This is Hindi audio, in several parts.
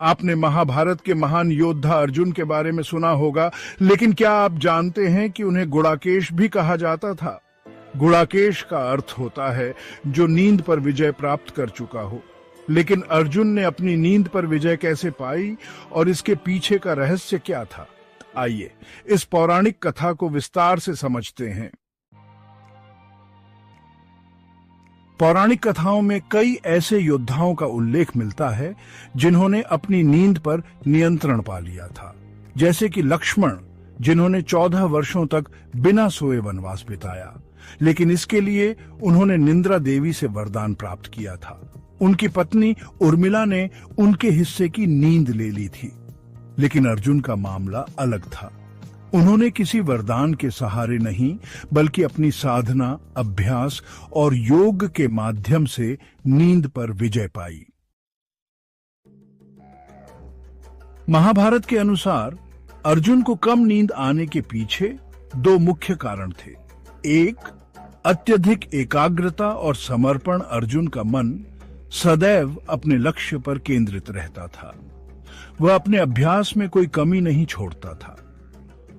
आपने महाभारत के महान योद्धा अर्जुन के बारे में सुना होगा, लेकिन क्या आप जानते हैं कि उन्हें गुड़ाकेश भी कहा जाता था? गुड़ाकेश का अर्थ होता है जो नींद पर विजय प्राप्त कर चुका हो। लेकिन अर्जुन ने अपनी नींद पर विजय कैसे पाई और इसके पीछे का रहस्य क्या था? आइए इस पौराणिक कथा को विस्तार से समझते हैं। पौराणिक कथाओं में कई ऐसे योद्धाओं का उल्लेख मिलता है जिन्होंने अपनी नींद पर नियंत्रण पा लिया था, जैसे कि लक्ष्मण, जिन्होंने 14 वर्षों तक बिना सोए वनवास बिताया, लेकिन इसके लिए उन्होंने निंद्रा देवी से वरदान प्राप्त किया था। उनकी पत्नी उर्मिला ने उनके हिस्से की नींद ले ली थी। लेकिन अर्जुन का मामला अलग था। उन्होंने किसी वरदान के सहारे नहीं, बल्कि अपनी साधना, अभ्यास और योग के माध्यम से नींद पर विजय पाई। महाभारत के अनुसार अर्जुन को कम नींद आने के पीछे 2 मुख्य कारण थे। एक, अत्यधिक एकाग्रता और समर्पण। अर्जुन का मन सदैव अपने लक्ष्य पर केंद्रित रहता था। वह अपने अभ्यास में कोई कमी नहीं छोड़ता था।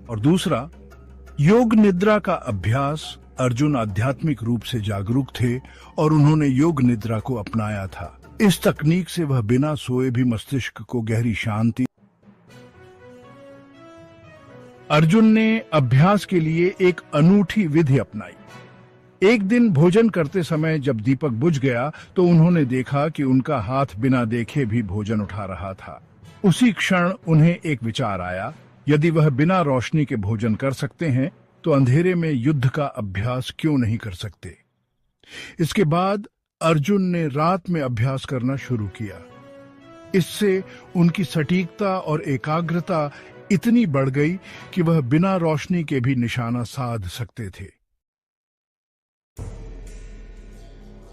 और दूसरा, योग निद्रा का अभ्यास। अर्जुन आध्यात्मिक रूप से जागरूक थे और उन्होंने योग निद्रा को अपनाया था। इस तकनीक से वह बिना सोए भी मस्तिष्क को गहरी शांति। अर्जुन ने अभ्यास के लिए एक अनूठी विधि अपनाई। एक दिन भोजन करते समय जब दीपक बुझ गया तो उन्होंने देखा कि उनका हाथ बिना देखे भी भोजन उठा रहा था। उसी क्षण उन्हें एक विचार आया, यदि वह बिना रोशनी के भोजन कर सकते हैं तो अंधेरे में युद्ध का अभ्यास क्यों नहीं कर सकते। इसके बाद अर्जुन ने रात में अभ्यास करना शुरू किया। इससे उनकी सटीकता और एकाग्रता इतनी बढ़ गई कि वह बिना रोशनी के भी निशाना साध सकते थे।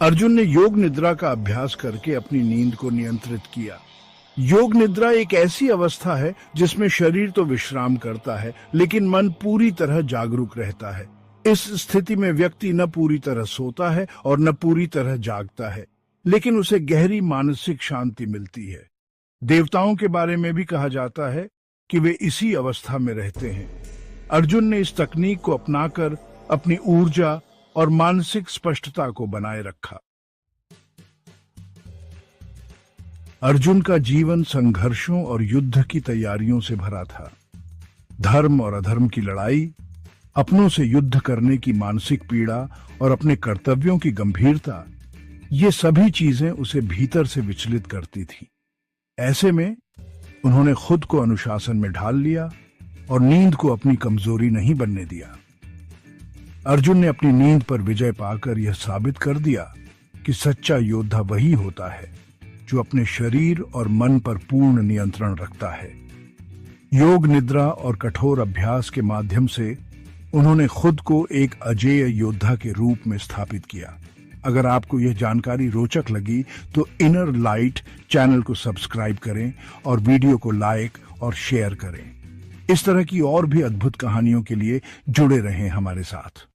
अर्जुन ने योग निद्रा का अभ्यास करके अपनी नींद को नियंत्रित किया। योग निद्रा एक ऐसी अवस्था है जिसमें शरीर तो विश्राम करता है, लेकिन मन पूरी तरह जागरूक रहता है। इस स्थिति में व्यक्ति न पूरी तरह सोता है और न पूरी तरह जागता है, लेकिन उसे गहरी मानसिक शांति मिलती है। देवताओं के बारे में भी कहा जाता है कि वे इसी अवस्था में रहते हैं। अर्जुन ने इस तकनीक को अपनाकर अपनी ऊर्जा और मानसिक स्पष्टता को बनाए रखा। अर्जुन का जीवन संघर्षों और युद्ध की तैयारियों से भरा था। धर्म और अधर्म की लड़ाई, अपनों से युद्ध करने की मानसिक पीड़ा और अपने कर्तव्यों की गंभीरता, ये सभी चीजें उसे भीतर से विचलित करती थी। ऐसे में उन्होंने खुद को अनुशासन में ढाल लिया और नींद को अपनी कमजोरी नहीं बनने दिया। अर्जुन ने अपनी नींद पर विजय पाकर यह साबित कर दिया कि सच्चा योद्धा वही होता है जो अपने शरीर और मन पर पूर्ण नियंत्रण रखता है। योग निद्रा और कठोर अभ्यास के माध्यम से उन्होंने खुद को एक अजेय योद्धा के रूप में स्थापित किया। अगर आपको यह जानकारी रोचक लगी तो इनर लाइट चैनल को सब्सक्राइब करें और वीडियो को लाइक और शेयर करें। इस तरह की और भी अद्भुत कहानियों के लिए जुड़े रहें हमारे साथ।